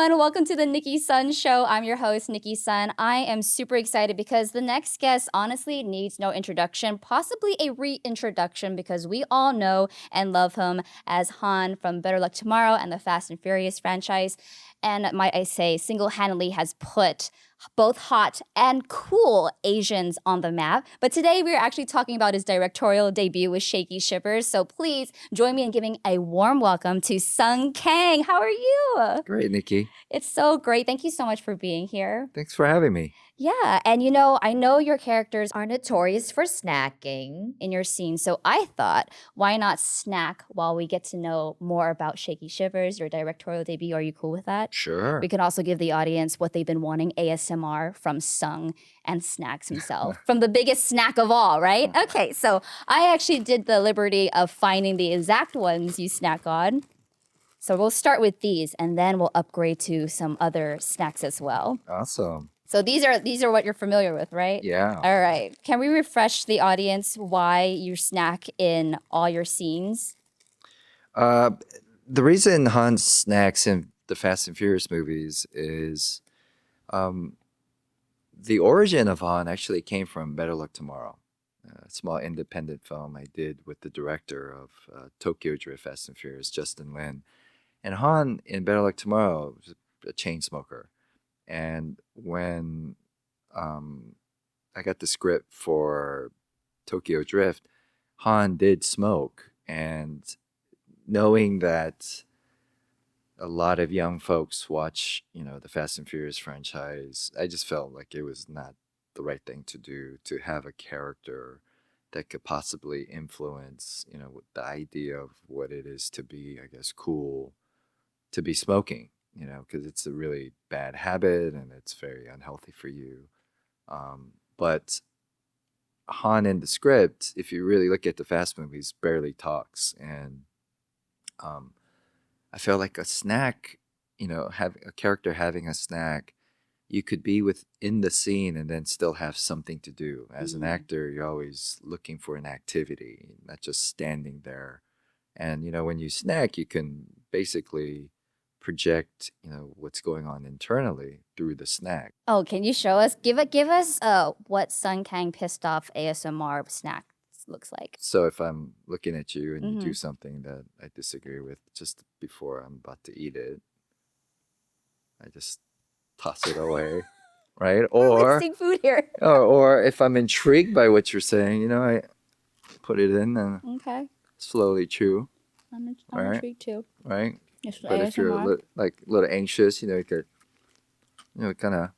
everyone. Welcome to the Nicki Sun Show. I'm your host, Nicki Sun. I am super excited because the next guest honestly needs no introduction, possibly a reintroduction because we all know and love him as Han from Better Luck Tomorrow and the Fast and Furious franchise. And might I say, single-handedly has put both hot and cool Asians on the map. But today we're actually talking about his directorial debut with Shaky Shivers. So please join me in giving a warm welcome to Kang. How are you? Great, Nicki. It's so great. Thank you so much for being here. Thanks for having me. Yeah, and I know your characters are notorious for snacking in your scene, so I thought, why not snack while we get to know more about Shaky Shivers, your directorial debut? Are you cool with that? Sure. We can also give the audience what they've been wanting, ASMR from Sung and Snacks himself, from the biggest snack of all, right? Okay, so I actually did the liberty of finding the exact ones you snack on. So we'll start with these, and then we'll upgrade to some other snacks as well. Awesome. So these are what you're familiar with, right? Yeah. All right. Can we refresh the audience why you snack in all your scenes? The reason Han snacks in the Fast and Furious movies is the origin of Han actually came from Better Luck Tomorrow, a small independent film I did with the director of Tokyo Drift Fast and Furious, Justin Lin. And Han in Better Luck Tomorrow was a chain smoker. And when I got the script for Tokyo Drift, Han did smoke. And knowing that a lot of young folks watch, the Fast and Furious franchise, I just felt like it was not the right thing to do, to have a character that could possibly influence, the idea of what it is to be, I guess, cool, to be smoking. Because it's a really bad habit and it's very unhealthy for you. But Han in the script, if you really look at the Fast movies, barely talks. And I felt like a snack, have a character having a snack, you could be within the scene and then still have something to do. As an actor, you're always looking for an activity, not just standing there. And, when you snack, you can basically project what's going on internally through the snack. Oh, can you show us? Give us what Sun Kang pissed off ASMR snack looks like. So if I'm looking at you and you do something that I disagree with, just before I'm about to eat it, I just toss it away, right? We're mixing food here. or if I'm intrigued by what you're saying, I put it in and slowly chew. I'm right? intrigued too. Right? Just But if you're a little anxious, you could, kind of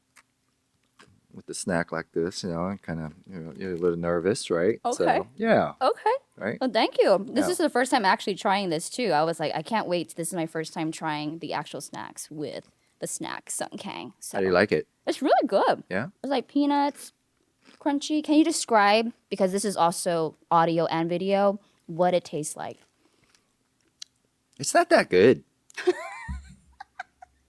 with the snack like this, and kind of, you're a little nervous, right? Okay. So, yeah. Okay. Right? Well, thank you. This Yeah. is the first time actually trying this too. I was like, I can't wait. This is my first time trying the actual snacks with the snack Sun Kang. So How do you like it? it's really good. Yeah? It's like peanuts, crunchy. Can you describe, because this is also audio and video, what it tastes like? It's not that good.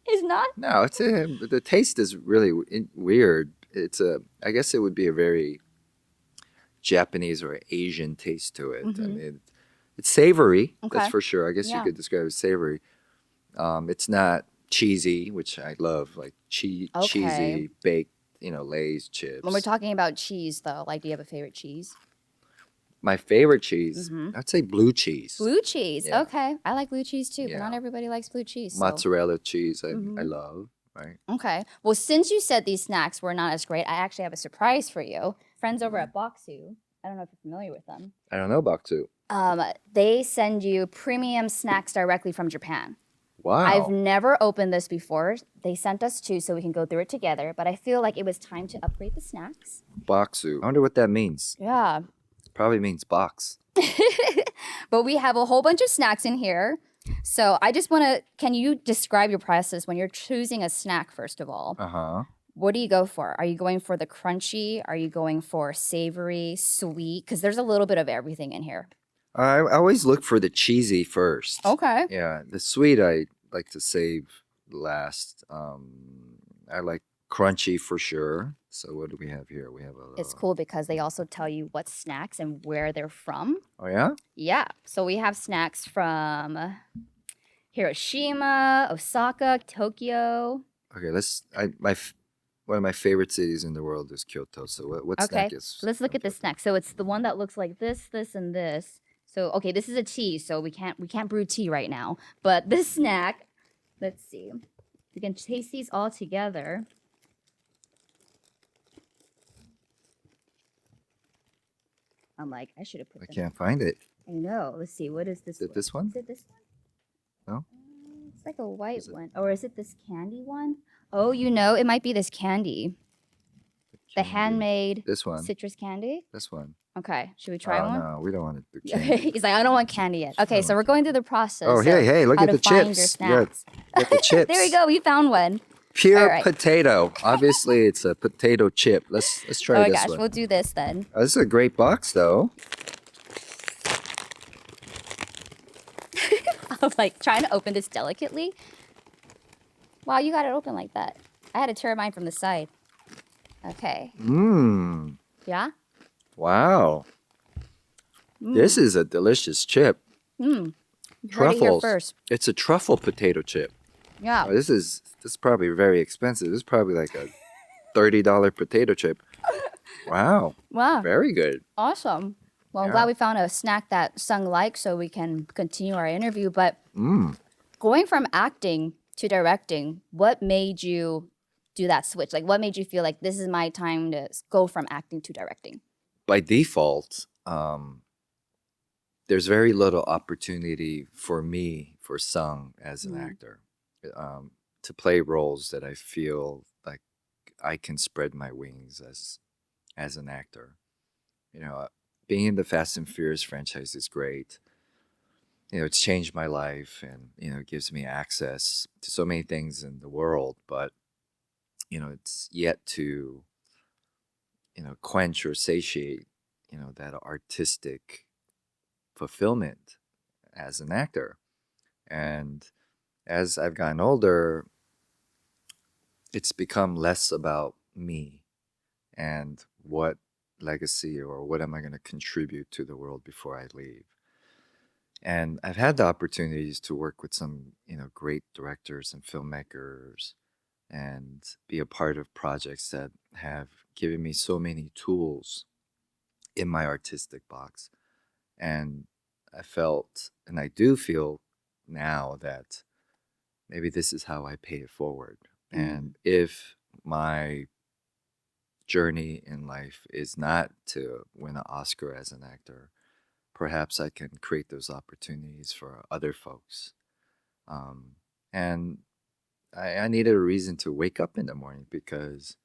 It's not? No, the taste is really weird. I guess it would be a very Japanese or Asian taste to it. I mean, it's savory, that's for sure. I guess you could describe it as savory. It's not cheesy, which I love, like cheesy baked, Lay's chips. When we're talking about cheese, though, do you have a favorite cheese? My favorite cheese, I'd say blue cheese. Blue cheese. Yeah. Okay. I like blue cheese too, Yeah. but not everybody likes blue cheese. So. Mozzarella cheese, I love, right? Okay. Well, since you said these snacks were not as great, I actually have a surprise for you. Friends over at Bokksu, I don't know if you're familiar with them. I don't know Bokksu. They send you premium snacks directly from Japan. Wow. I've never opened this before. They sent us two so we can go through it together, but I feel like it was time to upgrade the snacks. Bokksu. I wonder what that means. Yeah. Probably means box. But we have a whole bunch of snacks in here. So I just want to, can you describe your process when you're choosing a snack, first of all? Uh-huh. What do you go for? Are you going for the crunchy? Are you going for savory, sweet? Because there's a little bit of everything in here. I always look for the cheesy first. Okay. Yeah, the sweet I like to save last. I like crunchy for sure. So what do we have here? We have a. It's cool because they also tell you what snacks and where they're from. Oh yeah. Yeah. So we have snacks from Hiroshima, Osaka, Tokyo. Okay, one of my favorite cities in the world is Kyoto. So what snack Okay, is let's look from at the Kyoto? snack. So it's the one that looks like this, and this. So okay, this is a tea, so we can't brew tea right now. But this snack, let's see. We can taste these all together. I'm like, I should have I put them. can't find it. I know. Let's see. What is this Is it one? this one? Is it this one? No? It's like a white Is it one. Or is it this candy one? Oh, it might be this candy. The candy? handmade This one. citrus candy. This one. Okay, should we try Oh one? no, we don't want to do Okay, candy. he's like, I don't want candy yet. Okay, so Oh, we're going through the oh, process hey, of hey, look how at to the find your chips. You snacks. got the There we chips. go. We found one. All Pure right. potato. Obviously, it's a potato chip. Let's Oh try my this gosh, one. we'll do this then. Oh, this is a great box, though. I'm like trying to open this delicately. Wow, you got it open like that. I had to turn mine from the side. Okay. Mmm. Yeah? Wow. This is a delicious chip. You heard it here Truffles. first. It's a truffle potato chip. Yeah. Oh, this is probably very expensive. This is probably like a $30 potato chip. Wow. Wow. Very good. Awesome. Well, I'm Yeah. glad we found a snack that Sung likes so we can continue our interview. But Mmm. going from acting to directing, what made you do that switch? Like, what made you feel like this is my time to go from acting to directing? By default, there's very little opportunity for me, for Sung, as an actor, to play roles that I feel like I can spread my wings as an actor. You know, being in the Fast and Furious franchise is great. You know, it's changed my life, and it gives me access to so many things in the world. But it's yet to quench or satiate that artistic fulfillment as an actor. And as I've gotten older, it's become less about me and what legacy or what am I going to contribute to the world before I leave. And I've had the opportunities to work with some, great directors and filmmakers and be a part of projects that have given me so many tools in my artistic box. And I felt, and I do feel now that maybe this is how I pay it forward. And if my journey in life is not to win an Oscar as an actor, perhaps I can create those opportunities for other folks. And I needed a reason to wake up in the morning because,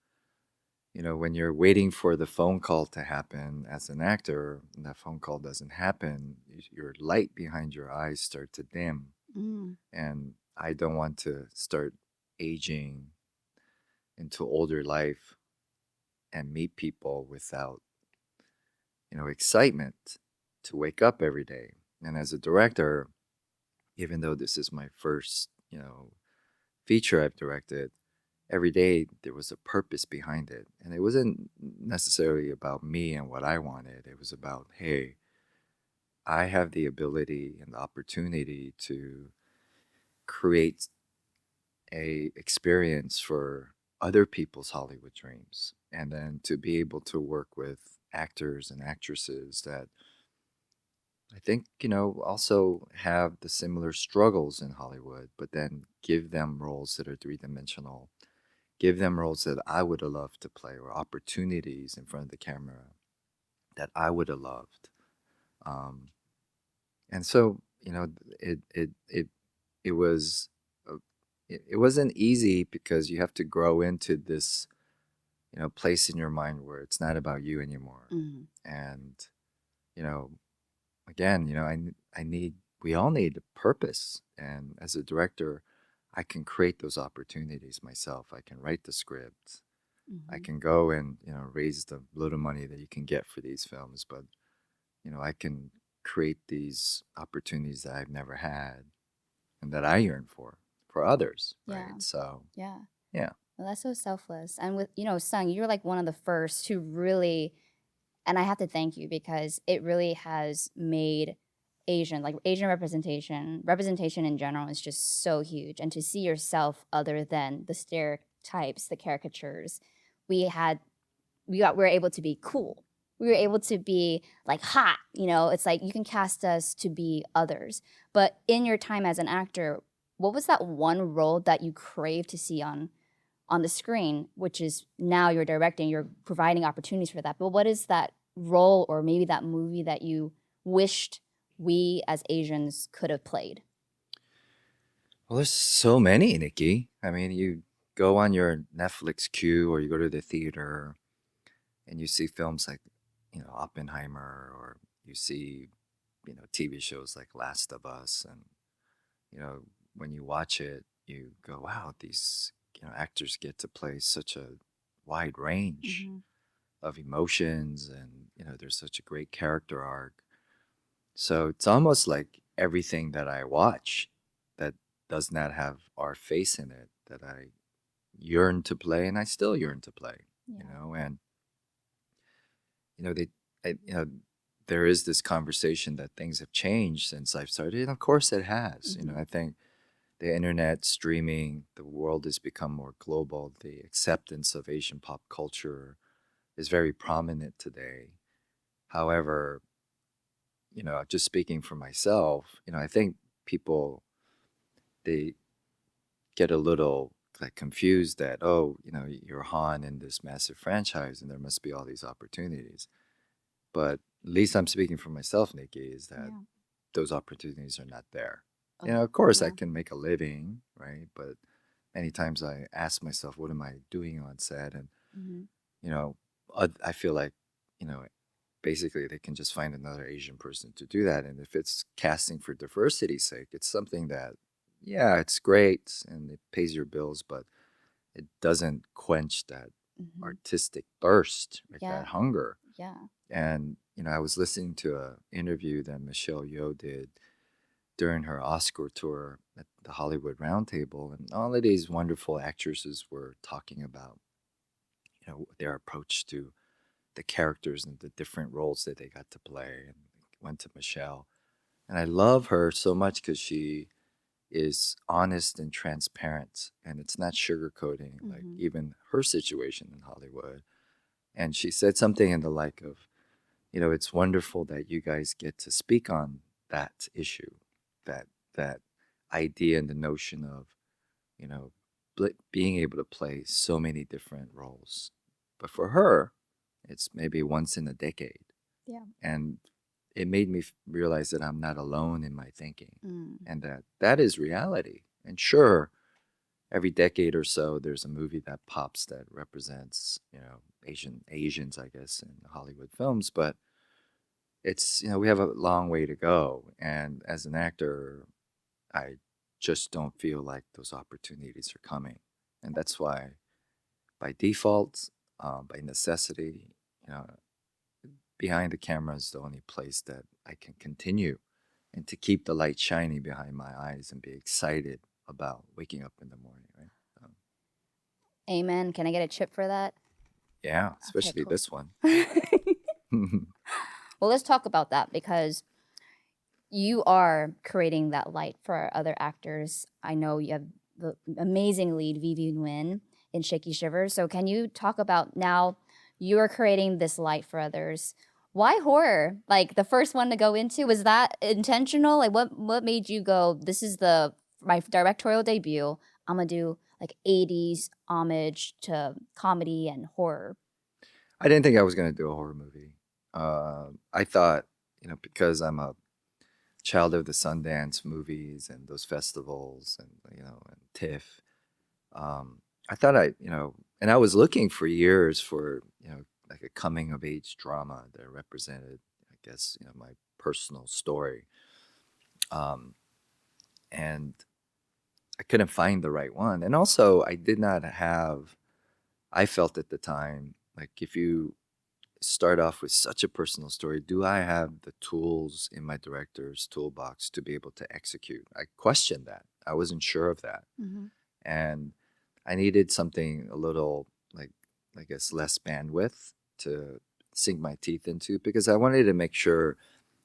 when you're waiting for the phone call to happen as an actor, and that phone call doesn't happen, your light behind your eyes start to dim. And I don't want to start aging into older life and meet people without, excitement to wake up every day. And as a director, even though this is my first, feature I've directed, every day there was a purpose behind it. And it wasn't necessarily about me and what I wanted. It was about, hey, I have the ability and the opportunity to create a experience for other people's Hollywood dreams, and then to be able to work with actors and actresses that I think also have the similar struggles in Hollywood, but then give them roles that are three-dimensional, give them roles that I would have loved to play, or opportunities in front of the camera that I would have loved. um, and so it was it wasn't easy because you have to grow into this place in your mind where it's not about you anymore. And you know again, I need we all need a purpose, and as a director, I can create those opportunities myself. I can write the script. I can go and raise the little money that you can get for these films, but I can create these opportunities that I've never had and that I yearn for others, Yeah. right? So Yeah. yeah. Well, that's so selfless. And with, Sung, you're like one of the first who really, and I have to thank you because it really has made Asian, like Asian representation in general is just so huge. And to see yourself other than the stereotypes, the caricatures, we had we were able to be cool. We were able to be like hot, you know, it's like you can cast us to be others. But in your time as an actor, what was that one role that you craved to see on the screen, which is now you're directing, you're providing opportunities for that. But what is that role or maybe that movie that you wished we as Asians could have played? Well, there's so many, Nikki. I mean, you go on your Netflix queue or you go to the theater and you see films like, Oppenheimer, or you see, TV shows like Last of Us. And, you know, when you watch it, you go, wow, these, actors get to play such a wide range Mm-hmm. of emotions, and, there's such a great character arc. So it's almost like everything that I watch that does not have our face in it that I yearn to play, and I still yearn to play, Yeah. and they, there is this conversation that things have changed since I've started, and of course it has. Mm-hmm. I think the internet, streaming, the world has become more global. The acceptance of Asian pop culture is very prominent today. However, just speaking for myself, I think people, they get a little like confused that, oh, you're Han in this massive franchise and there must be all these opportunities. But at least I'm speaking for myself, Nikki, is that Yeah. those opportunities are not there. Oh, Of course I yeah. can make a living, right? But many times I ask myself, what am I doing on set? And, Mm-hmm. you know, I feel like, you know, basically they can just find another Asian person to do that. And if it's casting for diversity's sake, it's something that, yeah, it's great and it pays your bills, but it doesn't quench that Mm-hmm. artistic thirst, right? Yeah. That hunger. Yeah. And, I was listening to a interview that Michelle Yeoh did during her Oscar tour at the Hollywood Roundtable, and all of these wonderful actresses were talking about, their approach to the characters and the different roles that they got to play, and went to Michelle. And I love her so much because she is honest and transparent, and it's not sugarcoating like Mm-hmm. even her situation in Hollywood. And she said something in the like of, it's wonderful that you guys get to speak on that issue, that that idea and the notion of, you know, being able to play so many different roles. But for her, it's maybe once in a decade. Yeah. And it made me realize that I'm not alone in my thinking, Mm. and that that is reality. And sure, every decade or so, there's a movie that pops that represents, Asians, I guess, in Hollywood films. But it's, we have a long way to go. And as an actor, I just don't feel like those opportunities are coming. And that's why, by default, by necessity, you know, behind the camera is the only place that I can continue and to keep the light shining behind my eyes and be excited about waking up in the morning, right? Um, Amen. Can I get a chip for that? yeah, Okay, especially cool. this one. Well, let's talk about that because you are creating that light for other actors. I know you have the amazing lead, Vivi Nguyen, in Shaky Shivers. So, can you talk about now you are creating this light for others? Why horror? Like the first one to go into, was that intentional? Like, what made you go? This is the my directorial debut. I'm gonna do like '80s homage to comedy and horror. I didn't think I was going to do a horror movie. I thought, because I'm a child of the Sundance movies and those festivals, and and TIFF. I thought and I was looking for years for like a coming of age drama that represented, I guess, my personal story. Um, and I couldn't find the right one, and also I did not have. I felt at the time like if you start off with such a personal story, do I have the tools in my director's toolbox to be able to execute? I questioned that. I wasn't sure of that. Mm-hmm. And I needed something a little like, I guess, less bandwidth to sink my teeth into, because I wanted to make sure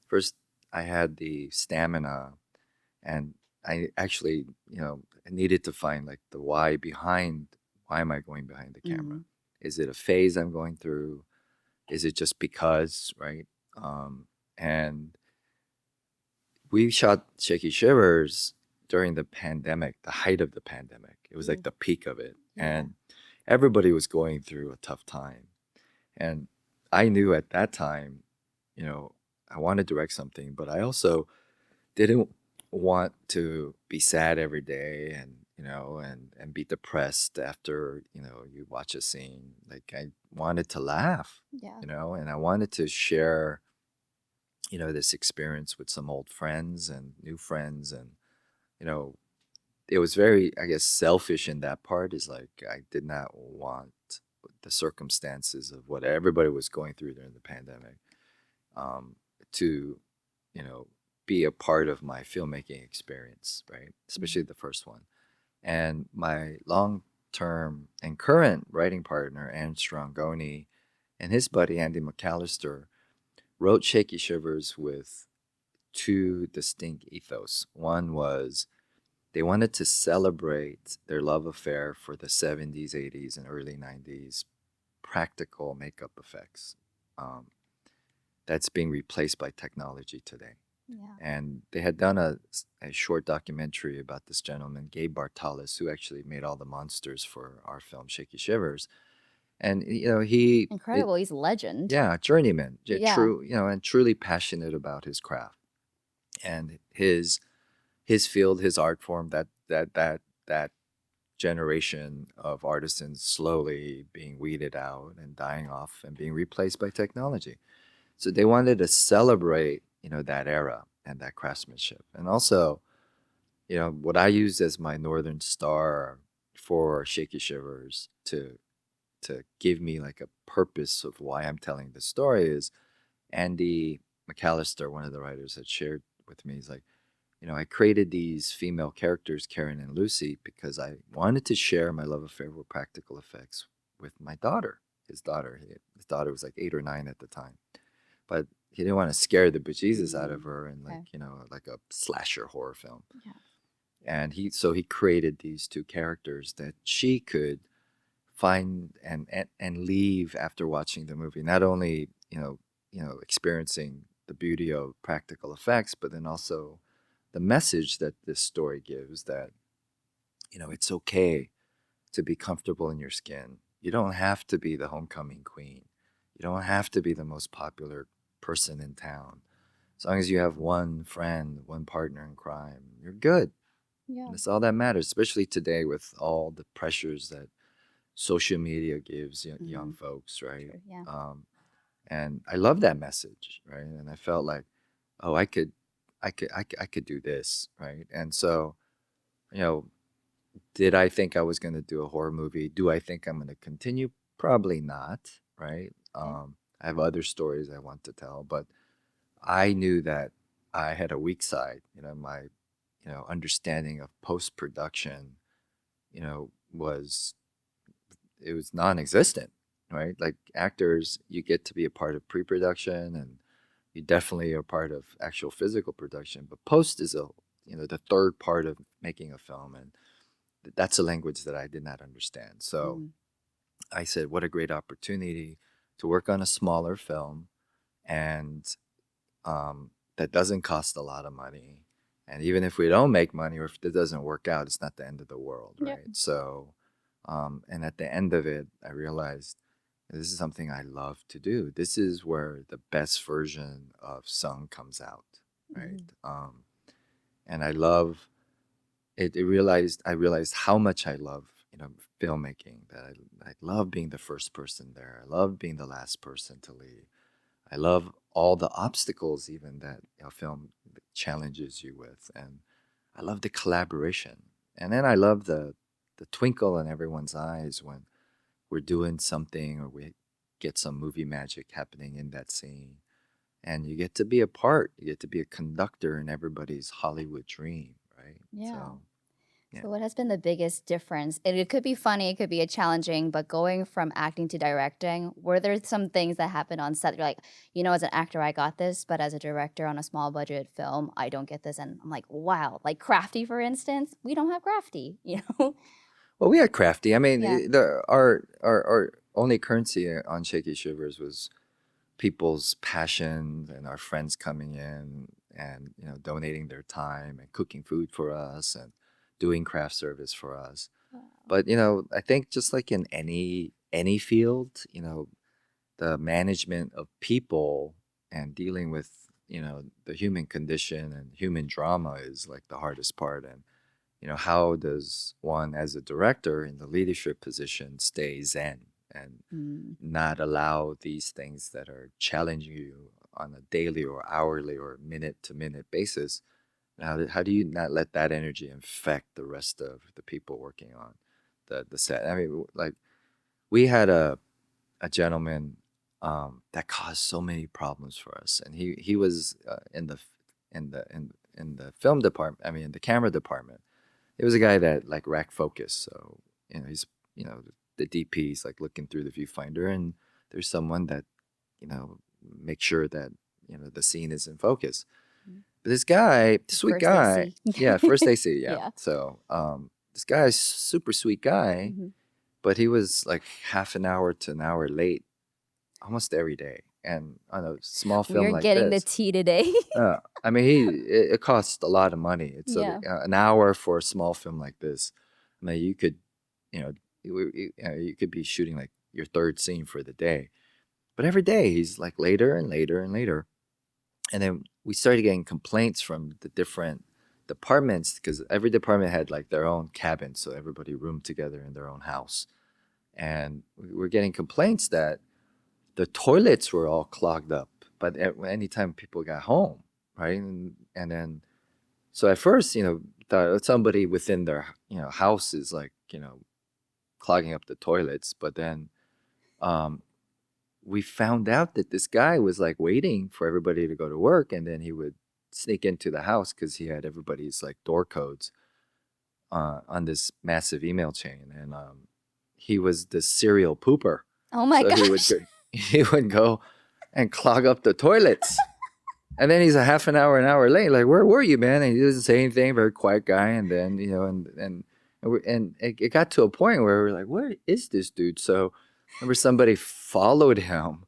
first I had the stamina, and I actually, needed to find like the why behind why am I going behind the camera? Mhm. Is it a phase I'm going through? Is it just because, right? And we shot Shaky Shivers during the pandemic, the height of the pandemic. It was like Ooh, the peak of it. yeah. And everybody was going through a tough time. And I knew at that time, you know, I wanted to direct something, but I also didn't want to be sad every day and, and be depressed after, you watch a scene. Like I wanted to laugh, Yeah. and I wanted to share, this experience with some old friends and new friends. And, you know, it was very, I guess, selfish in that part is like I did not want the circumstances of what everybody was going through during the pandemic um, to, you know, be a part of my filmmaking experience, right? Especially Mhm. the first one. And my long term and current writing partner, Anne Strongoni, and his buddy, Andy McAllister, wrote Shaky Shivers with two distinct ethos. One was they wanted to celebrate their love affair for the 70s, 80s, and early 90s practical makeup effects that's being replaced by technology today. Yeah. And they had done a short documentary about this gentleman, Gabe Bartalis, who actually made all the monsters for our film Shaky Shivers. And Incredible, he's a legend. yeah, journeyman, yeah, Yeah. true, and truly passionate about his craft and his field, his art form. That generation of artisans slowly being weeded out and dying off and being replaced by technology. So they wanted to celebrate, that era and that craftsmanship. And also, what I used as my northern star for Shaky Shivers to give me like a purpose of why I'm telling the story is Andy McAllister, one of the writers, had shared with me. He's like, I created these female characters, Karen and Lucy, because I wanted to share my love affair with practical effects with my daughter. His daughter, his daughter was like 8 or 9 at the time, but he didn't want to scare the bejesus out of Mm. her in like Okay. like a slasher horror film. Yeah. And he created these two characters that she could find and leave after watching the movie. Not only experiencing the beauty of practical effects, but then also the message that this story gives that it's okay to be comfortable in your skin. You don't have to be the homecoming queen. You don't have to be the most popular person in town. As long as you have one friend, one partner in crime, you're good. Yeah. And that's all that matters, especially today with all the pressures that social media gives young Mhm. folks, right? True, yeah. Um, and I love that message, right? And I felt like, oh, I could do this, right? And so, you know, did I think I was going to do a horror movie? Do I think I'm going to continue? Probably not, right? Okay. I have other stories I want to tell, but I knew that I had a weak side. My understanding of post production, was it was non-existent, right? Like actors, you get to be a part of pre-production, and you definitely are part of actual physical production. But post is the third part of making a film, and that's a language that I did not understand. So Mm. I said, what a great opportunity to work on a smaller film and that doesn't cost a lot of money. And even if we don't make money or if it doesn't work out, it's not the end of the world, Yep. right? So, and at the end of it, I realized this is something I love to do. This is where the best version of Sung comes out, right? Mhm. And I love it. I realized how much I love, filmmaking. That I love being the first person there. I love being the last person to leave. I love all the obstacles even that film challenges you with, and I love the collaboration. And then I love the twinkle in everyone's eyes when we're doing something or we get some movie magic happening in that scene. And you get to be a part, you get to be a conductor in everybody's Hollywood dream, right? Yeah. So Yeah. So what has been the biggest difference? And it could be funny, it could be a challenging, but going from acting to directing, were there some things that happened on set that you're like, as an actor, I got this, but as a director on a small budget film, I don't get this. And I'm like, wow, like Crafty, for instance, we don't have Crafty, you know? Well, we had crafty. I mean, Yeah. our only currency on Shaky Shivers was people's passion and our friends coming in and donating their time and cooking food for us and doing craft service for us. Wow. But I think just like in any field, the management of people and dealing with the human condition and human drama is like the hardest part. And how does one as a director in the leadership position stay zen and Mm, not allow these things that are challenging you on a daily or hourly or minute to minute basis? How do you not let that energy infect the rest of the people working on the set? I mean, like we had a gentleman that caused so many problems for us, and he was in the film department. I mean, in the camera department. It was a guy that like rack focus, so he's the DP's like looking through the viewfinder, and there's someone that make sure that the scene is in focus. mm. But this guy, sweet First guy, AC. yeah, first AC, yeah. Yeah. So this guy's super sweet guy, Mhm. but he was like half an hour to an hour late almost every day. And on a small We film are like getting the this, tea today. I mean, it costs a lot of money. It's Yeah. an hour for a small film like this. I mean, you could, you could be shooting like your third scene for the day, but every day he's like later and later and later. And then we started getting complaints from the different departments because every department had like their own cabin, so everybody roomed together in their own house. And we were getting complaints that the toilets were all clogged up, but anytime people got home, right? And then so at first, thought somebody within their house is like clogging up the toilets, but then um, we found out that this guy was like waiting for everybody to go to work, and then he would sneak into the house because he had everybody's like door codes on this massive email chain, and he was the serial pooper. Oh my So he would gosh. go, he would go and clog up the toilets. And then he's a half an hour late. Like, where were you, man? And he doesn't say anything. Very quiet guy. And then and it got to a point where we're like, where is this dude? So, remember somebody followed him,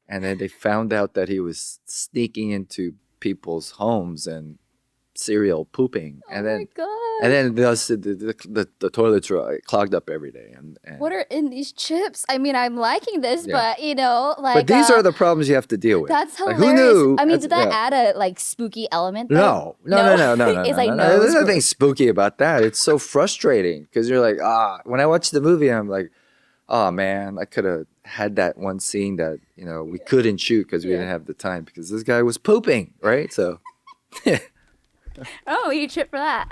and then they found out that he was sneaking into people's homes and serial pooping, Oh my gosh. and then the toilets were clogged up every day, and What are in these chips? I mean, I'm liking this, yeah. but But like these are the problems you have to deal with. that's Like, who hilarious. knew? I mean, That's, did that yeah. add a like spooky element though? No, no, no, No. no, no, no, It's no, like no, no. There's nose nothing spooky about that. It's so frustrating because you're like, when I watch the movie, I'm like, oh man, I could have had that one scene that we couldn't shoot because we Yeah. didn't have the time because this guy was pooping, right? So, yeah. Oh, you chip for that.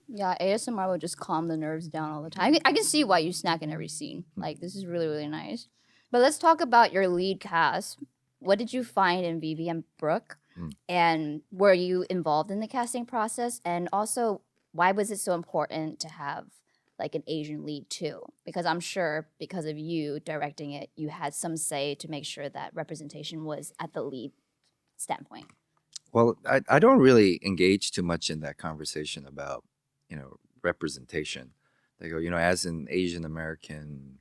Yeah, ASMR will just calm the nerves down all the time. I can see why you snack in every scene. Like, this is really, really nice. But let's talk about your lead cast. What did you find in Vivi and Brooke? Mm. And were you involved in the casting process? And also, why was it so important to have like an Asian lead too? Because I'm sure because of you directing it, you had some say to make sure that representation was at the lead standpoint. Well, I don't really engage too much in that conversation about representation. They go, as an Asian American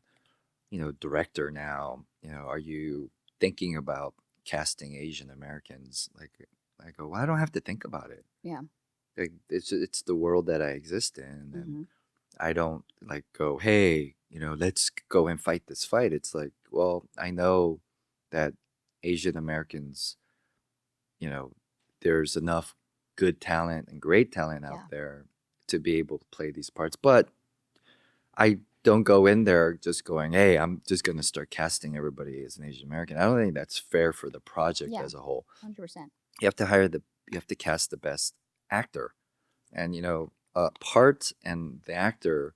director now, are you thinking about casting Asian Americans? Like, I go, well, I don't have to think about it. Yeah. Like, it's the world that I exist in, and Mm-hmm. I don't like go, hey, let's go and fight this fight. It's like, well, I know that Asian Americans, you know, there's enough good talent and great talent out Yeah. there to be able to play these parts, but I don't go in there just going, hey, I'm just going to start casting everybody as an Asian American. I don't think that's fair for the project Yeah. as a whole. 100%. You have to you have to cast the best actor, and part and the actor,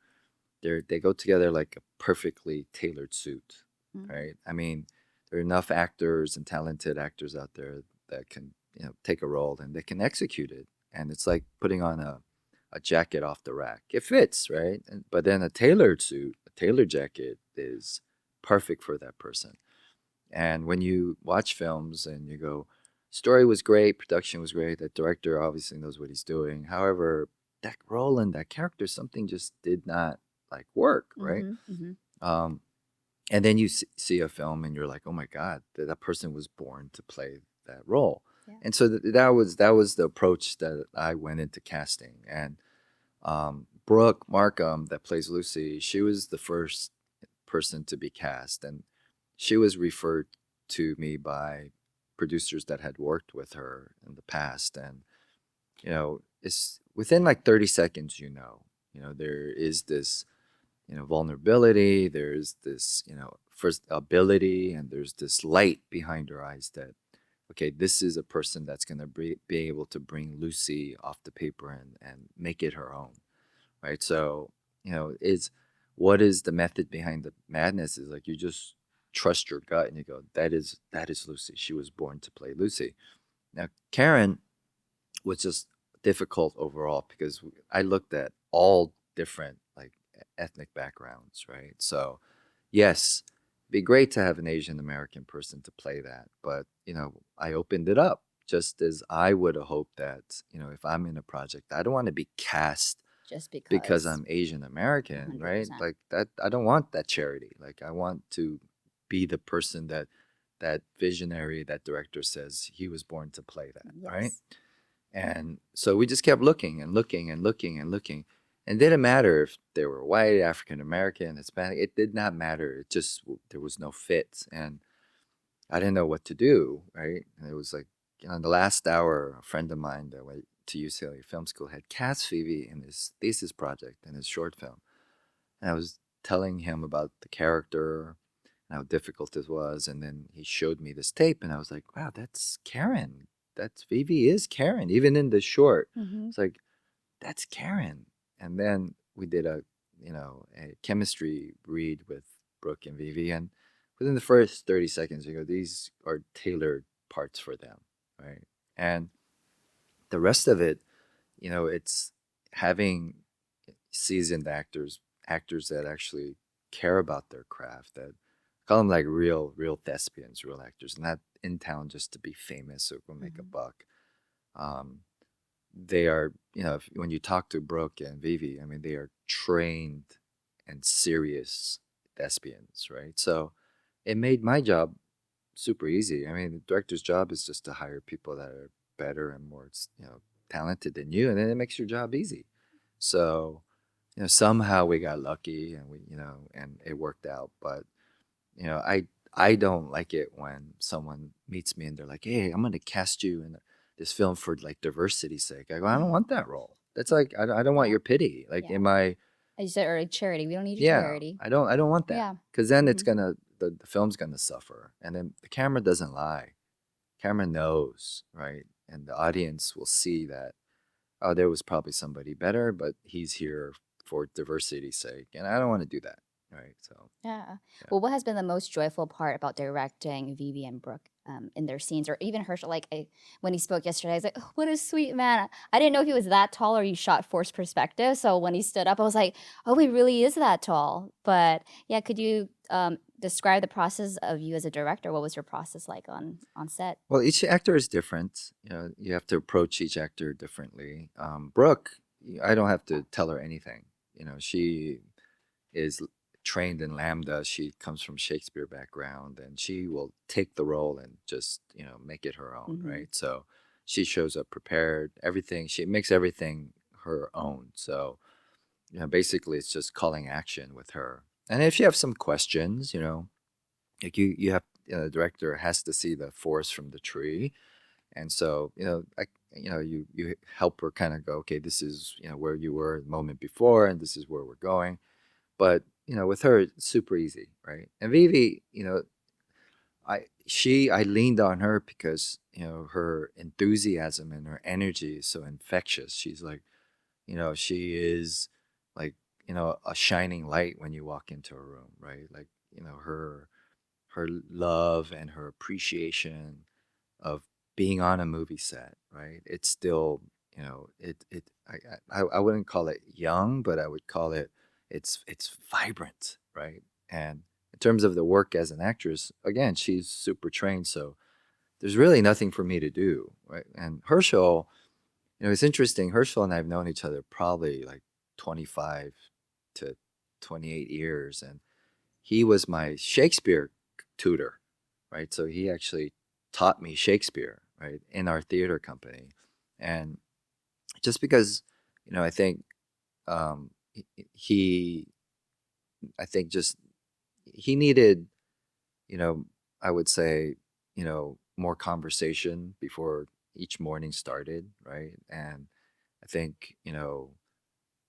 they go together like a perfectly tailored suit, Mm-hmm. right? I mean, there are enough actors and talented actors out there that can take a role and they can execute it. And it's like putting on a jacket off the rack. It fits, right? But then a tailored suit, a tailored jacket is perfect for that person. And when you watch films and you go, story was great, production was great, that director obviously knows what he's doing. However, that role and that character, something just did not like work, right? Mhm, mhm. Um, and then you see a film and you're like, oh my God, that person was born to play that role. Yeah. And so that was the approach that I went into casting. And Brooke Markham, that plays Lucy, she was the first person to be cast, and she was referred to me by producers that had worked with her in the past. And it's within like 30 seconds. There is this vulnerability. There's this first ability, and there's this light behind her eyes that okay, this is a person that's going to be able to bring Lucy off the paper and make it her own, right? So, is what is the method behind the madness is like you just trust your gut and you go, that is Lucy. She was born to play Lucy. Now, Karen was just difficult overall because I looked at all different like ethnic backgrounds, right? So, yes, it'd be great to have an Asian American person to play that, but I opened it up just as I would have hoped that if I'm in a project, I don't want to be cast Just because because. I'm Asian American, right? 100%. Like that, I don't want that charity. Like I want to be the person that visionary, that director says he was born to play that, right? Yes. And so we just kept looking and looking and looking and looking. And it didn't matter if they were white, African American, Hispanic. It did not matter. It just there was no fit, and I didn't know what to do. Right, and it was like in the last hour, a friend of mine that went to UCLA Film School had cast Phoebe in his thesis project in his short film, and I was telling him about the character and how difficult this was, and then he showed me this tape, and I was like, "Wow, that's Karen. That's Vivi is Karen." Even in the short, Mhm. it's like that's Karen. And then we did a chemistry read with Brooke and Vivi, and within the first 30 seconds, you go, "These are tailored parts for them," right? And the rest of it, it's having seasoned actors that actually care about their craft, that call them like real thespians, real actors, not in town just to be famous or go make a Mhm. buck. Um, they are, when you talk to Brooke and Vivi, I mean, they are trained and serious thespians, right? So it made my job super easy. I mean, the director's job is just to hire people that are better and more, talented than you, and then it makes your job easy. So, somehow we got lucky and and it worked out. But, I don't like it when someone meets me and they're like, "Hey, I'm going to cast you in this film for like diversity's sake." I go, "I don't want that role. That's like, I don't want Yeah, your pity. Like, yeah. am I, As you said earlier, charity. We don't need your yeah, charity. I don't want that. Yeah. Because then it's Mhm. gonna the film's gonna suffer, and then the camera doesn't lie. Camera knows, right? And the audience will see that, oh, there was probably somebody better, but he's here for diversity's sake, and I don't want to do that, right? So Yeah. yeah. Well, what has been the most joyful part about directing Vivi and Brooke in their scenes, or even Herschel? Like when he spoke yesterday, I was like, oh, "What a sweet man!" I didn't know if he was that tall or you shot forced perspective. So when he stood up, I was like, "Oh, he really is that tall." But yeah, could you describe the process of you as a director? What was your process like on set? Well, each actor is different. You have to approach each actor differently. Brooke, I don't have to tell her anything. She is trained in Lambda. She comes from Shakespeare background, and she will take the role and just make it her own, Hmm. right? So she shows up prepared. Everything she makes everything her own. So basically, it's just calling action with her. And if you have some questions, like you have the director has to see the forest from the tree, and so like you help her kind of go, okay, this is where you were the moment before, and this is where we're going. But with her, it's super easy, right? And Vivi, I leaned on her because her enthusiasm and her energy is so infectious. She's like, she is like a shining light when you walk into a room, right? Like her love and her appreciation of being on a movie set, right? It's still, I wouldn't call it young, but I would call it it's vibrant, right? And in terms of the work as an actress, again, she's super trained, so there's really nothing for me to do, right? And Herschel, it's interesting. Herschel and I have known each other probably like 25 to 28 years, and he was my Shakespeare tutor, right? So he actually taught me Shakespeare, right, in our theater company. And just because, I think um, he, I think just he needed, you know, I would say, more conversation before each morning started, right? And I think,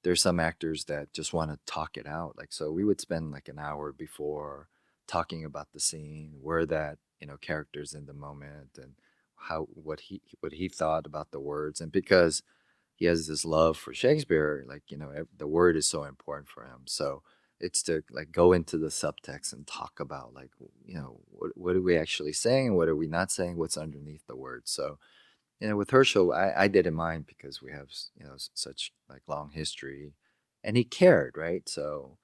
there's some actors that just want to talk it out. Like, so we would spend like an hour before talking about the scene, where that, character's in the moment, and what he thought about the words. And because he has this love for Shakespeare, like, the word is so important for him. So it's to like go into the subtext and talk about like, what are we actually saying? What are we not saying? What's underneath the word? So, with Herschel, I didn't mind because we have, such like long history, and he cared, right? So,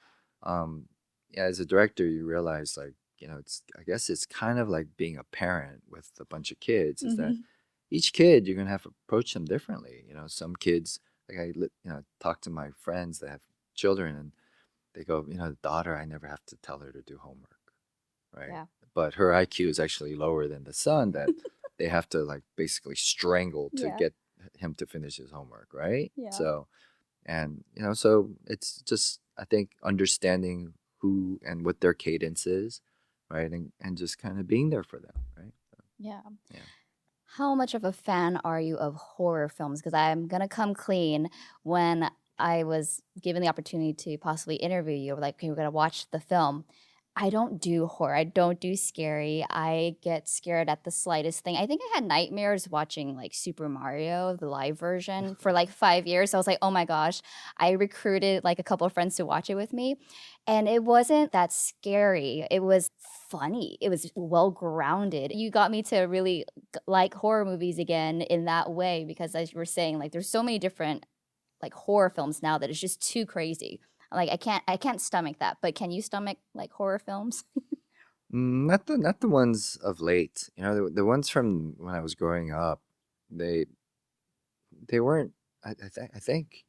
um, yeah, as a director, you realize like, it's I guess it's kind of like being a parent with a bunch of kids. Is that Mhm. each kid you're gonna have to approach them differently. Some kids like talk to my friends that have children, and they go, the daughter, I never have to tell her to do homework, right? Yeah. But her IQ is actually lower than the son that they have to like basically strangle to Yeah. get him to finish his homework, right? Yeah. So, and so it's just I think understanding who and what their cadence is, right? And just kind of being there for them, right? So, Yeah. yeah. How much of a fan are you of horror films? Because I'm gonna come clean. When I was given the opportunity to possibly interview you, like, "Okay, we're gonna watch the film." I don't do horror. I don't do scary. I get scared at the slightest thing. I think I had nightmares watching like Super Mario, the live version, for like 5 years. I was like, oh my gosh. I recruited like a couple of friends to watch it with me. And it wasn't that scary. It was funny. It was well grounded. You got me to really like horror movies again in that way because as you were saying, like there's so many different like horror films now that it's just too crazy. Like I can't stomach that. But can you stomach like horror films? Not the ones of late. The ones from when I was growing up, they they weren't. I think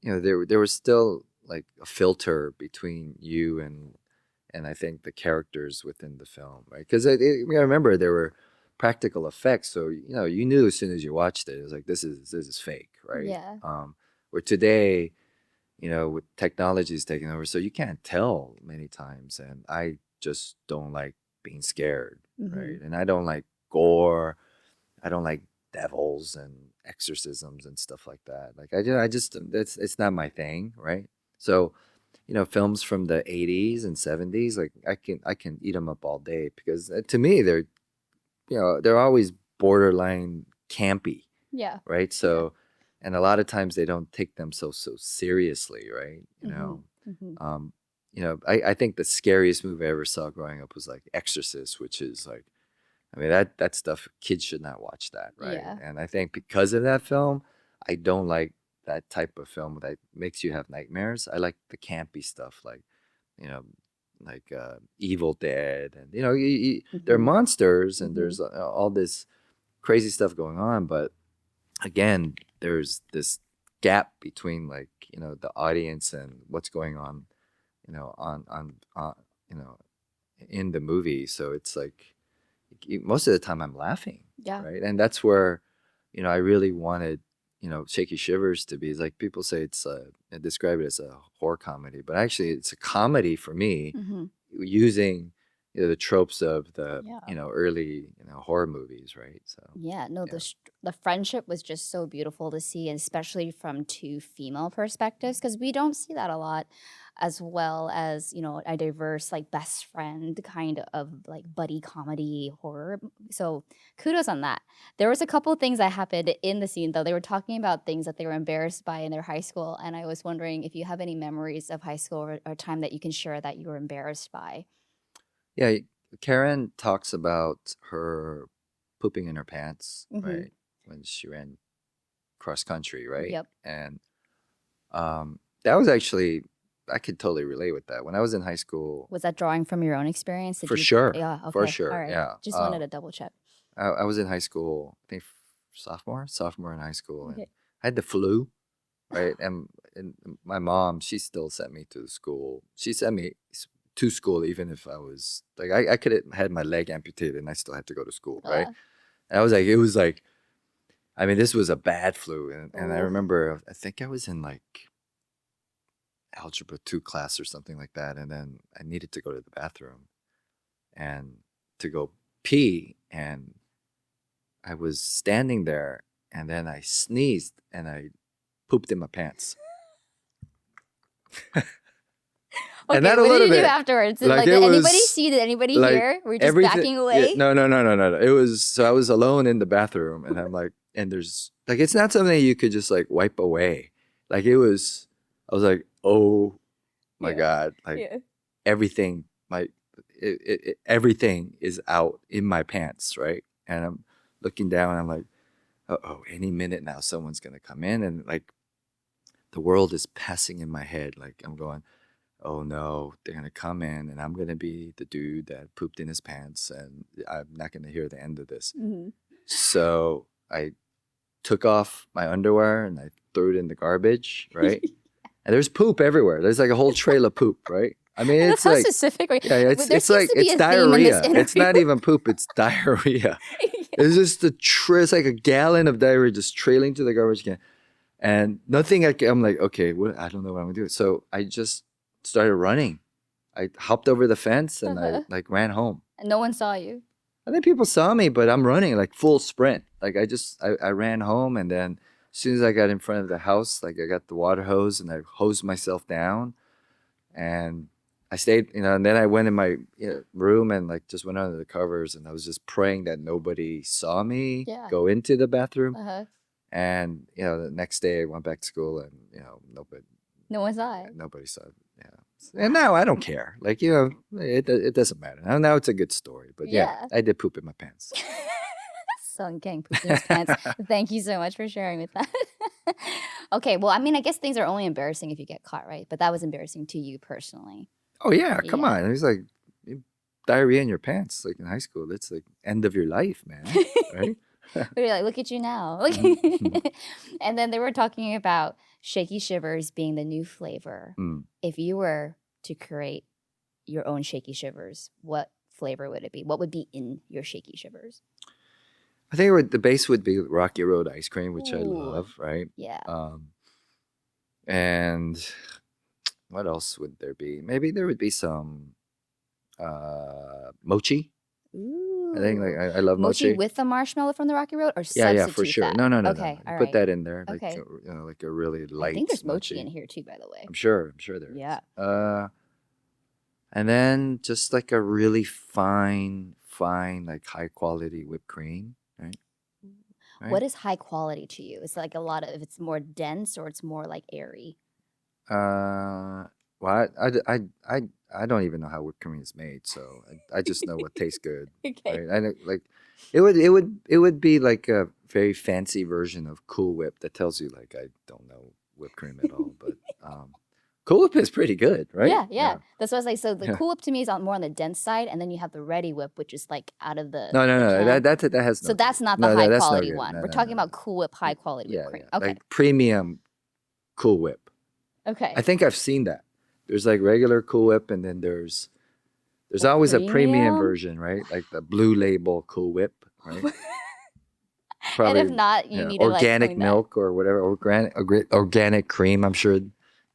there was still like a filter between you and I think the characters within the film, right? Because I remember there were practical effects, so you knew as soon as you watched it, it was like this is fake, right? Yeah. Where today, with technologies taking over, so you can't tell many times, and I just don't like being scared, right? Mhm. And I don't like gore. I don't like devils and exorcisms and stuff like that. Like I just it's not my thing, right? So films from the 80s and 70s, like I can eat them up all day because to me they're always borderline campy, Yeah. right? Yeah. So, and a lot of times they don't take them so seriously, right? Mhm. Mhm. Um, I think the scariest movie I ever saw growing up was like Exorcist, which is like, I mean that stuff kids should not watch that, right? Yeah. And I think because of that film, I don't like that type of film that makes you have nightmares. I like the campy stuff, like you know, Evil Dead, and they're Mhm. monsters, and Mhm. there's all this crazy stuff going on, but again, there's this gap between like the audience and what's going on, on you know in the movie. So it's like most of the time I'm laughing, Yeah. right? And that's where, I really wanted, Shaky Shivers to be. It's like people say they describe it as a horror comedy, but actually it's a comedy for me Mhm. using the tropes of the Yeah. early horror movies, right? So Yeah, no, yeah. the friendship was just so beautiful to see, and especially from two female perspectives, because we don't see that a lot, as well as a diverse like best friend kind of like buddy comedy horror. So kudos on that. There was a couple things that happened in the scene though. They were talking about things that they were embarrassed by in their high school, and I was wondering if you have any memories of high school or time that you can share that you were embarrassed by. Yeah, Karen talks about her. pooping in her pants, Mhm. right? When she ran cross country, right? Yep. And that was actually, I could totally relate with that. When I was in high school, Was that drawing from your own experience? Did for you? sure, Yeah. for Okay. All sure, right. yeah. Just wanted to double check. I was in high school, I think sophomore in high school, and Okay. I had the flu, right? And my mom, she still sent me to school. She sent me to school even if I was like, I could have had my leg amputated and I still had to go to school, right? And I was like, it was like, I mean, this was a bad flu, and I Oof. remember, I think I was in like algebra 2 class or something like that, and then I needed to go to the bathroom and to go pee, and I was standing there, and then I sneezed and I pooped in my pants. And Okay. not a What did little you do bit. afterwards? Like Did it anybody was see? Did anybody like hear? Were you just everything. backing Yeah, away? no, no, no, no, no, no. It was, so I was alone in the bathroom, and I'm like, and there's like, it's not something you could just like wipe away. Like it was, I was like, oh my Yeah. God, like Yeah. everything, like everything is out in my pants, right? And I'm looking down, and I'm like, oh, any minute now, someone's gonna come in, and like the world is passing in my head. Like I'm going, oh no, they're gonna come in, and I'm gonna be the dude that pooped in his pants, and I'm not gonna hear the end of this. Mhm. So I took off my underwear and I threw it in the garbage, right? And there's poop everywhere. There's like a whole trail of poop, right? I mean, That's it's how like, specific. Right? yeah, But there it's seems like, to be it's a theme in this diarrhea. interview. It's not even poop, it's diarrhea. It's just it's like a gallon of diarrhea just trailing to the garbage can. And nothing, I'm like, okay, what? I don't know what I'm gonna do. So I just started running. I hopped over the fence and I Uh-huh. like ran home. And no one saw you. I think people saw me, but I'm running like full sprint. Like I ran home, and then as soon as I got in front of the house, like I got the water hose and I hosed myself down, and I stayed, and then I went in my room and like just went under the covers, and I was just praying that nobody saw me Yeah. go into the bathroom. Uh-huh. And the next day I went back to school, and No one saw it. nobody saw it. Yeah. And now I don't care. Like, it doesn't matter. Now it's a good story. But yeah, Yeah. I did poop in my pants. Son Kang pooped in his pants. Thank you so much for sharing with that. Okay, well, I mean, I guess things are only embarrassing if you get caught, right? But that was embarrassing to you personally. Oh yeah, come Yeah. on. It was like diarrhea in your pants, like in high school. That's like end of your life, man. Right? But you're like, look at you now. Mhm. And then they were talking about Shaky Shivers being the new flavor. Mm. If you were to create your own Shaky Shivers, what flavor would it be? What would be in your Shaky Shivers? I think the base would be Rocky Road ice cream, which I Ooh. love, right? Yeah. And what else would there be? Maybe there would be some mochi. I think like Ooh. I love Mochi mochi. with the marshmallow from the Rocky Road or Yeah, for substitute sure. that? No, no, no, no, no. Okay, You all put right. that in there, like Okay. like a really I light think there's mochi mochi. in here too, by the way. I'm sure there is. Yeah. And then just like a really fine, like high quality whipped cream, right? What is high quality to you? It's like a lot of, if it's more dense or it's more like airy. Well, I don't even know how whipped cream is made, so I just know what tastes good, Okay. right? I know, like it would be like a very fancy version of Cool Whip that tells you like I don't know whipped cream at all, but Cool Whip is pretty good, right? Yeah. That's what I was like. So the Yeah. Cool Whip to me is more on the dense side, and then you have the Ready Whip, which is like out of the No, can. that has no. So that's not no, the high that's no quality good. one. No, We're no, talking no, about Cool Whip high quality whipped cream. Yeah, Okay. like premium Cool Whip. Okay. I think I've seen that. There's like regular Cool Whip, and then there's The always a premium premium? version, right? Like the blue label Cool Whip, right? And Probably if not, you need to like organic clean that. milk or whatever, organic cream. I'm sure,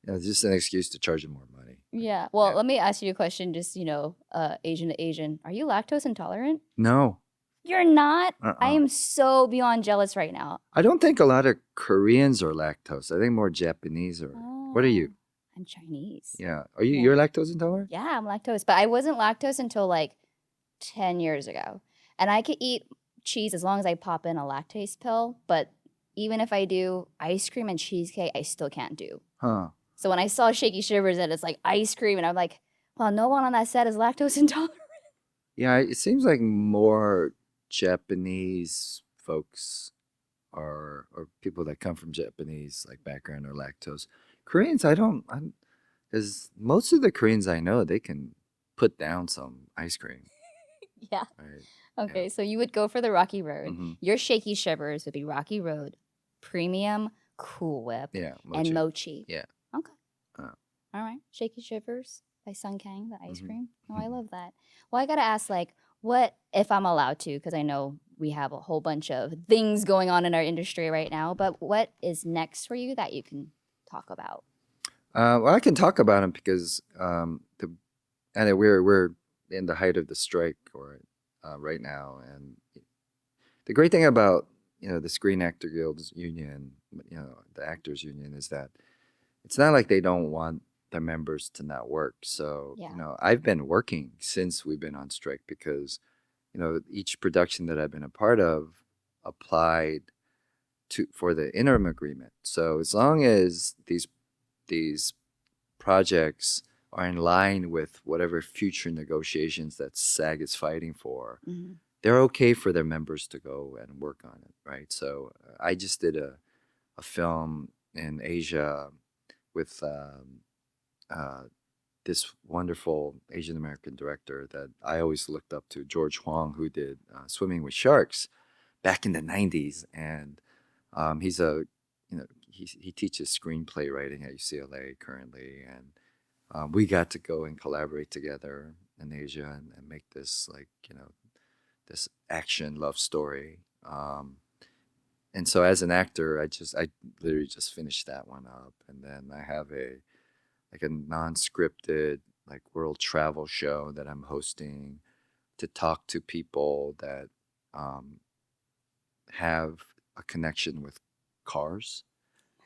it's just an excuse to charge them more money. Yeah. Well, Yeah. let me ask you a question, just, Asian to Asian. Are you lactose intolerant? No, You're not? I uh-uh. am so beyond jealous right now. I don't think a lot of Koreans are lactose. I think more Japanese are. What are you? Oh, I'm Chinese. Yeah, are you? Yeah. You're lactose intolerant? Yeah, I'm lactose, but I wasn't lactose until like 10 years ago. And I could eat cheese as long as I pop in a lactase pill, but even if I do ice cream and cheesecake, I still can't do. Huh. So when I saw Shaky Shivers and it's like ice cream, and I'm like, well, no one on that set is lactose intolerant. Yeah, it seems like more Japanese folks or people that come from Japanese like background or lactose. Koreans, I don't, because most of the Koreans I know, they can put down some ice cream, Yeah. right? Yeah. Okay, so you would go for the Rocky Road. Hmm. Your Shaky Shivers would be Rocky Road, Premium, Cool Whip, Yeah, and mochi. Mochi. Yeah. Okay. Uh, All right. Shaky Shivers by Sun Kang, the ice hmm. cream. Oh, I Hmm. love that. Well, I gotta ask, like, what if I'm allowed to? Because I know we have a whole bunch of things going on in our industry right now. But what is next for you that you can talk about? Well, I can talk about them because the and we're in the height of the strike or right now, and the great thing about the Screen Actor Guild's union, the actors union, is that it's not like they don't want their members to not work. So Yeah. I've been working since we've been on strike because each production that I've been a part of applied to for the interim agreement. So as long as these projects are in line with whatever future negotiations that SAG is fighting for, Hmm. they're okay for their members to go and work on it, right? So I just did a film in Asia with uh, this wonderful Asian American director that I always looked up to, George Huang, who did Swimming with Sharks back in the 90s. And he's he teaches screenplay writing at UCLA currently. And we got to go and collaborate together in Asia and make this this action love story. And so as an actor, I literally just finished that one up, and then I have a non-scripted like world travel show that I'm hosting to talk to people that um, have a connection with cars,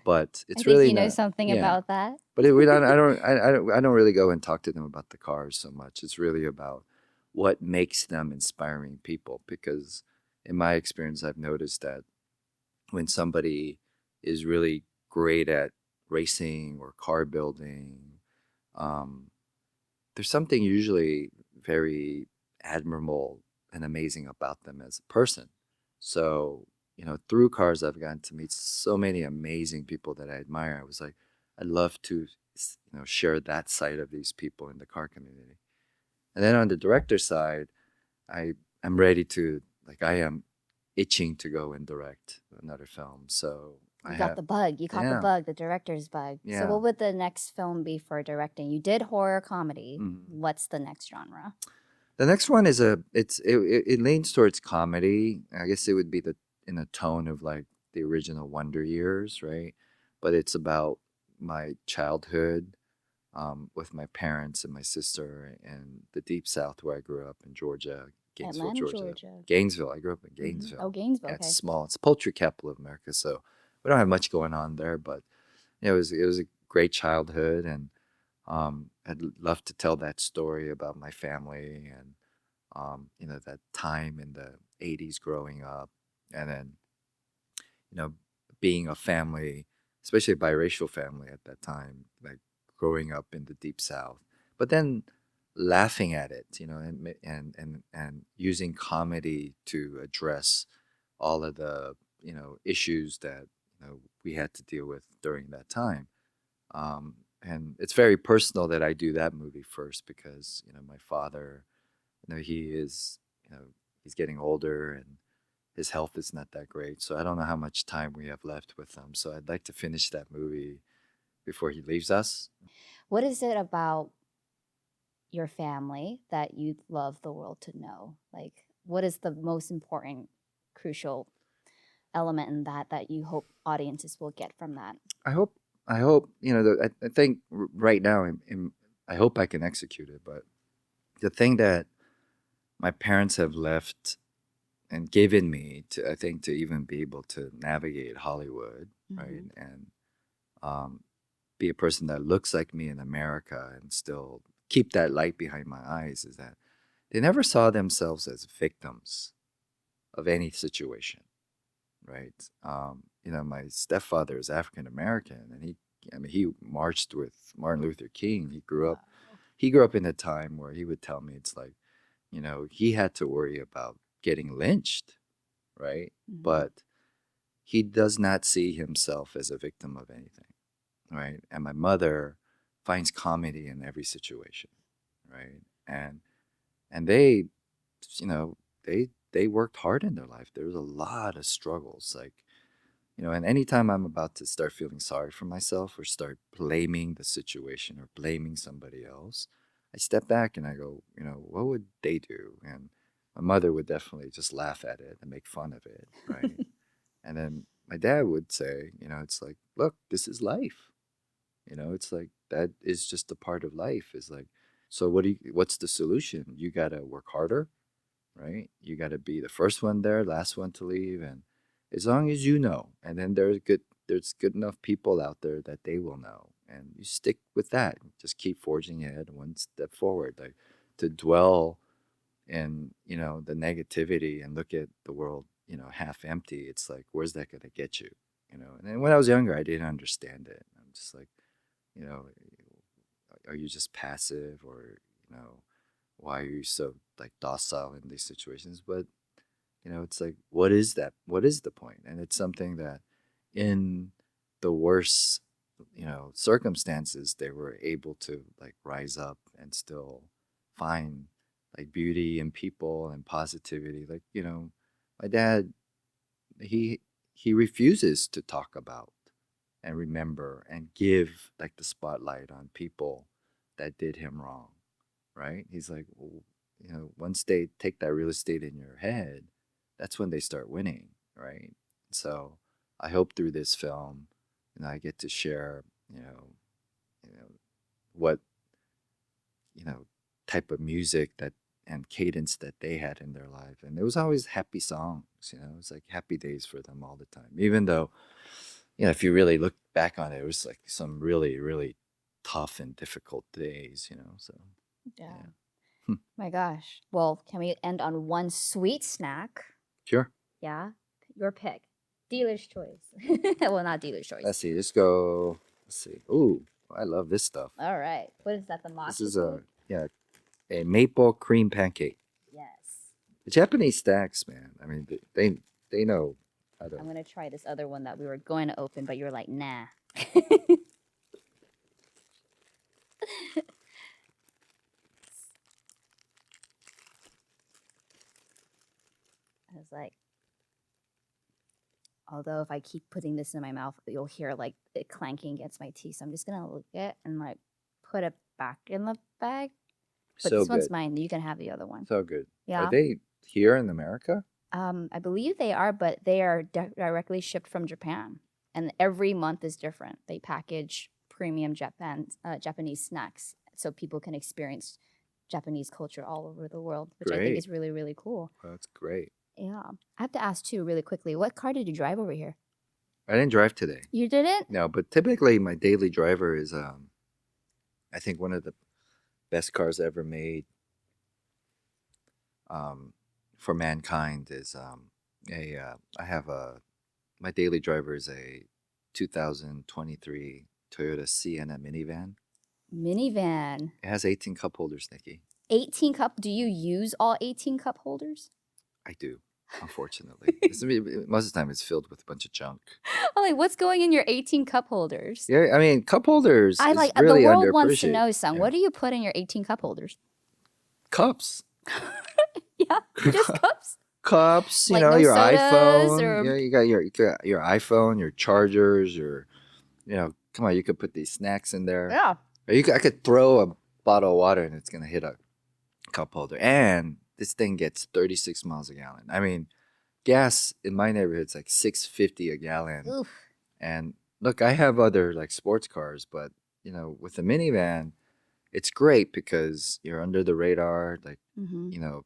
but I it's think really you know not. something Yeah, about that. but we don't. I don't really go and talk to them about the cars so much. It's really about what makes them inspiring people because in my experience, I've noticed that when somebody is really great at racing or car building, um, there's something usually very admirable and amazing about them as a person. So, through cars, I've gotten to meet so many amazing people that I admire. I was like, I'd love to, share that side of these people in the car community. And then on the director side, I am ready to, like, I am itching to go and direct another film. So I You got have, the bug. You caught the yeah, bug, the director's bug. So, yeah. what would the next film be for directing? You did horror comedy. Mhm. What's the next genre? The next one is it leans towards comedy. I guess it would be the in a tone of like the original Wonder Years, right? But it's about my childhood with my parents and my sister in the deep South where I grew up in Georgia, Gainesville, Atlanta, Georgia. Georgia. Gainesville. I grew up in Oh, Gainesville. Gainesville. Yeah, it's Okay. small. It's poultry capital of America, so we don't have much going on there. But it was a great childhood, and I'd love to tell that story about my family and that time in the 80s growing up, and then you know being a family, especially a biracial family at that time, like growing up in the deep South, but then laughing at it, and using comedy to address all of the issues that we had to deal with during that time. And it's very personal that I do that movie first because my father, he is, he's getting older and his health is not that great. So I don't know how much time we have left with him. So I'd like to finish that movie before he leaves us. What is it about your family that you'd love the world to know? Like, what is the most important, crucial element in that you hope audiences will get from that? I hope, I think right now, I hope I can execute it. But the thing that my parents have left and given me to, I think, to even be able to navigate Hollywood, right? Mm-hmm. And um, be a person that looks like me in America and still keep that light behind my eyes is that they never saw themselves as victims of any situation, right? My stepfather is African American, and he marched with Martin Luther King. Wow. He grew up in a time where he would tell me it's like, he had to worry about getting lynched, right? Mhm. But he does not see himself as a victim of anything, right? And my mother finds comedy in every situation, right? And they, you know, they worked hard in their life. There was a lot of struggles, like, and anytime I'm about to start feeling sorry for myself or start blaming the situation or blaming somebody else, I step back and I go, what would they do? And my mother would definitely just laugh at it and make fun of it, right? And then my dad would say, it's like, look, this is life. It's like that is just a part of life. Is like, so what's the solution? You gotta work harder, right? You gotta be the first one there, last one to leave, and as long as you know, and then there's good enough people out there that they will know, and you stick with that. Just keep forging ahead, one step forward. Like to dwell in the negativity and look at the world half empty. It's like, where's that gonna get you? And then when I was younger, I didn't understand it. I'm just like, you know, are you just passive, or why are you so like docile in these situations? But it's like, what is that? What is the point? And it's something that in the worst circumstances, they were able to like rise up and still find like beauty in people and positivity. Like, my dad, he he refuses to talk about and remember and give like the spotlight on people that did him wrong, right? He's like, well, once they take that real estate in your head, that's when they start winning, right? So I hope through this film, I get to share, you know what you know type of music that and cadence that they had in their life, and it was always happy songs. It was like happy days for them all the time, even though if you really look back on it, it was like some really, really tough and difficult days. So, Yeah. yeah. My gosh. Well, can we end on one sweet snack? Sure. Yeah. Your pick. Dealer's choice. Well, not dealer's choice. Let's see. Let's go. Let's see. Ooh, I love this stuff. All right. What is that? The This matcha is cake? a maple cream pancake. Yes. The Japanese stacks, man. I mean, they know how to. I'm gonna try this other one that we were going to open, but you were like, nah. I was like, although if I keep putting this in my mouth, you'll hear like it clanking against my teeth. So I'm just gonna lick it and like put it back in the bag. But So this one's good. mine. You can have the other one. So good. Are Yeah. they here in America? I believe they are, but they are directly shipped from Japan, and every month is different. They package premium Japanese snacks so people can experience Japanese culture all over the world, which I think Great. is really, really cool. Well, that's great. Yeah. I have to ask too, really quickly, what car did you drive over here? I didn't drive today. You didn't? No, but typically my daily driver is I think one of the best cars ever made um, for mankind is I have a my daily driver is a 2023 Toyota Sienna minivan. Minivan. It has 18 cup holders, Nikki. 18 cup. Do you use all 18 cup holders? I do, unfortunately. Most of the time it's filled with a bunch of junk. I'm like, what's going in your 18 cup holders? Yeah, I mean, cup holders I is like the really world wants to underappreciated. know, son. Yeah. What do you put in your 18 cup holders? Cups. Yeah, just cups. Cups, Like no your sodas iPhone. or Yeah, you got your iPhone, your chargers, come on, you could put these snacks in there. yeah. Or I could throw a bottle of water and it's gonna hit a cup holder. And this thing gets 36 miles a gallon. I mean, gas in my neighborhood is like 6.50 a gallon. Oof. And look, I have other like sports cars, but with a minivan, it's great because you're under the radar. Like, Mm-hmm.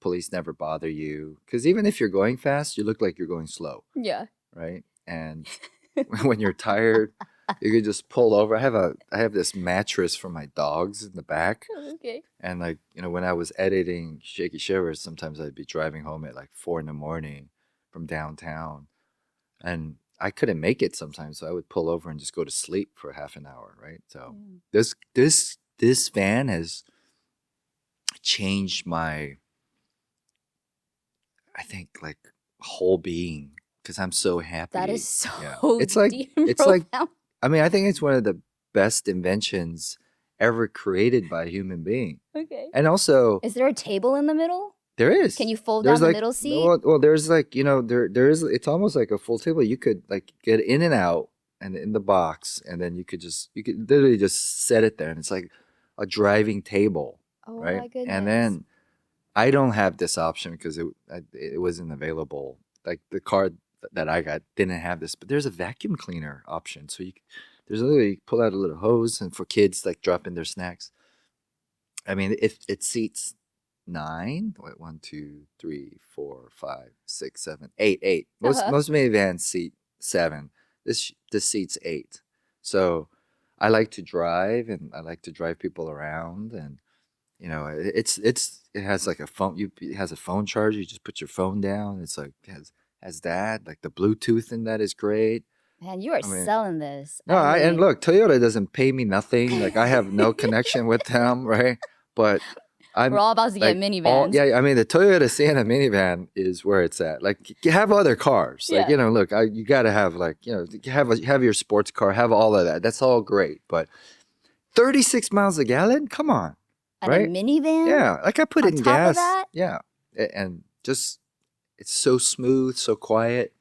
police never bother you. Because even if you're going fast, you look like you're going slow, Yeah. right? And when you're tired, you can just pull over. I have this mattress for my dogs in the back. Okay. And like, when I was editing Shaky Shivers, sometimes I'd be driving home at like 4 in the morning from downtown. And I couldn't make it sometimes, so I would pull over and just go to sleep for half an hour, right? So Yeah. this van has changed my I think like whole being because I'm so That is happy. Yeah. so deep and It's like profound. I mean, I think it's one of the best inventions ever created by a human being. Okay. And also Is there a table in the middle? there Can is. you fold down There's the like middle no seat? there's like, there is it's almost like a full table. You could like get in and out and in the box and then you could literally just set it there and it's like a driving table, Oh right? my And goodness. then I don't have this option because it wasn't available. Like the card that I got didn't have this, but there's a vacuum cleaner option. So there's literally you pull out a little hose and for kids like drop in their snacks. I mean, if it seats nine, wait, one, two, three, four, five, six, seven, eight, eight. Uh-huh. Most minivans seat seven. This seats eight. So I like to drive and I like to drive people around and it has like a phone. It has a phone charger. You just put your phone down. It's like has that like the Bluetooth in that is great. Man, you are I mean, selling this. no, I and mean, look, Toyota doesn't pay me nothing. Like I have no connection with them, right? But we're I'm all about to get like all minivans. yeah. I mean, the Toyota Sienna minivan is where it's at. Like you have other cars. Like Yeah. look, you got to have like have your sports car, have all of that. That's all great. But 36 miles a gallon, come on, And a right? minivan Yeah, like I put on in top of gas. that? Yeah, and just it's so smooth, so quiet.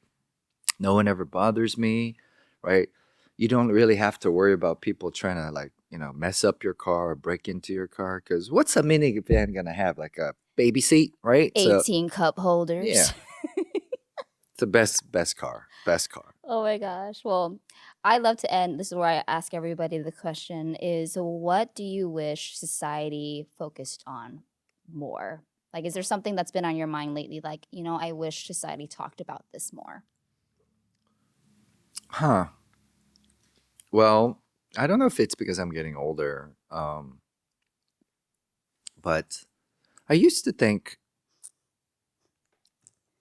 No one ever bothers me, right? You don't really have to worry about people trying to like mess up your car or break into your car because what's a minivan gonna have? Like a baby seat, right? So 18 cup yeah, holders. it's the best car, best car. Oh my gosh. Well, I love to end. This is where I ask everybody the question is what do you wish society focused on more? Like, is there something that's been on your mind lately? Like, I wish society talked about this more. Huh. Well, I don't know if it's because I'm getting older, but I used to think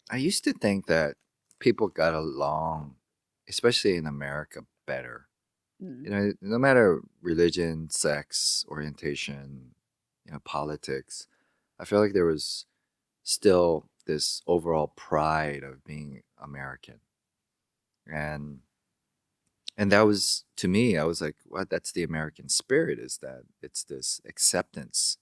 I used to think that people got along, especially in America, better. Mm, No matter religion, sex, orientation, politics, I feel like there was still this overall pride of being American. And that was to me, I was like, what that's the American spirit is that it's this acceptance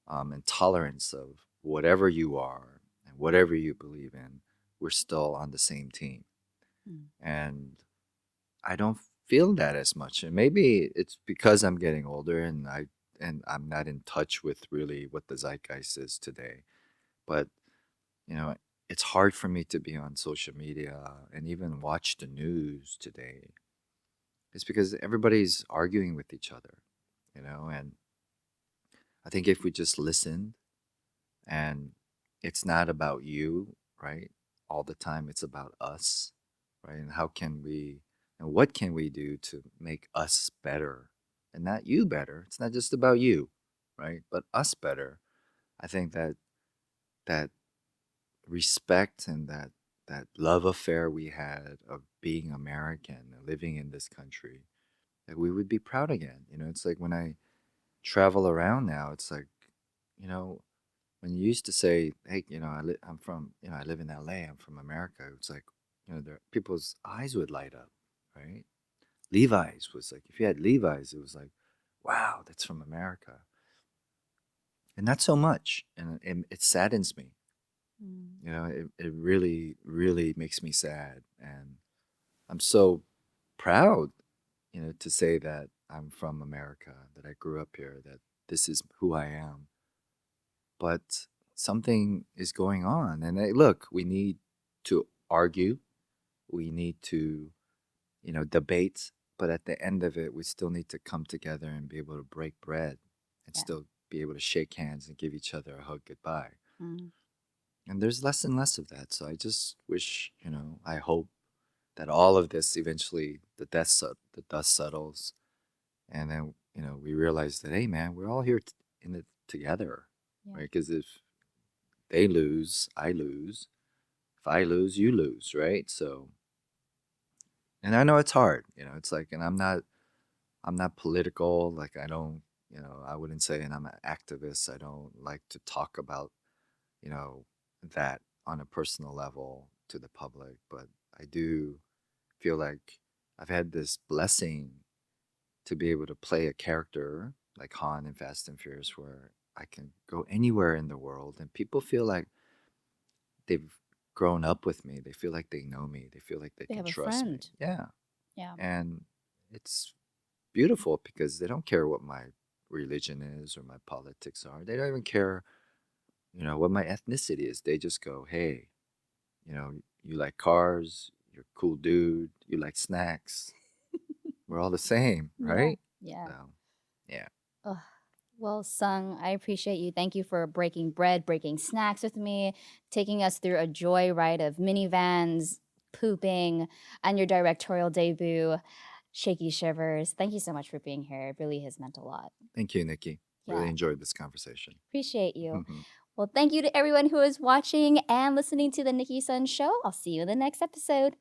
and tolerance of whatever you are and whatever you believe in, we're still on the same team. mm, And I don't feel that as much. And maybe it's because I'm getting older and I'm not in touch with really what the zeitgeist is today. But, you know, it's hard for me to be on social media and even watch the news today. It's because everybody's arguing with each other, and I think if we just listened and it's not about you, right? All the time it's about us, right? And how can we and what can we do to make us better and not you better? It's not just about you, right? But us better. I think that respect and that love affair we had of being American and living in this country, that we would be proud again. It's like when I travel around now, it's like, you know, when you used to say, "Hey, I'm from, I live in LA. I'm from America." It's like, people's eyes would light up, right? Levi's was like, if you had Levi's, it was like, "Wow, that's from America," and not so much, and it saddens me. mm. It really, really makes me sad, and I'm so proud, to say that I'm from America, that I grew up here, that this is who I am. But something is going on. And look, we need to argue, we need to, debate, but at the end of it, we still need to come together and be able to break bread and Yeah. still be able to shake hands and give each other a hug goodbye. Mm. And there's less and less of that. So I just wish, I hope that all of this eventually the dust settles and then, we realize that, hey, man, we're all here in it together, Yeah. right? Because if they lose, I lose. If I lose, you lose, right? So, and I know it's hard, it's like, and I'm not political. Like, I don't, I wouldn't say, and I'm an activist. I don't like to talk about, you know, that. on a personal level to the public, but I do feel like I've had this blessing to be able to play a character like Han in Fast and Furious where I can go anywhere in the world and people feel like they've grown up with me. They feel like they know me. They feel like they They can have a trust me. friend. Yeah. Yeah. And it's beautiful because they don't care what my religion is or my politics are. They don't even care, what my ethnicity is. They just go, "Hey, you like cars, you're a cool dude, you like snacks. We're all the same, Yeah. right?" Yeah. So, yeah. Ugh. Well, Sung, I appreciate you. Thank you for breaking bread, breaking snacks with me, taking us through a joyride of minivans, pooping, and your directorial debut, Shaky Shivers. Thank you so much for being here. It really has meant a lot. Thank you, Nikki. Really Yeah, enjoyed this conversation. appreciate you. Well, thank you to everyone who is watching and listening to the Nikki Sun Show. I'll see you in the next episode.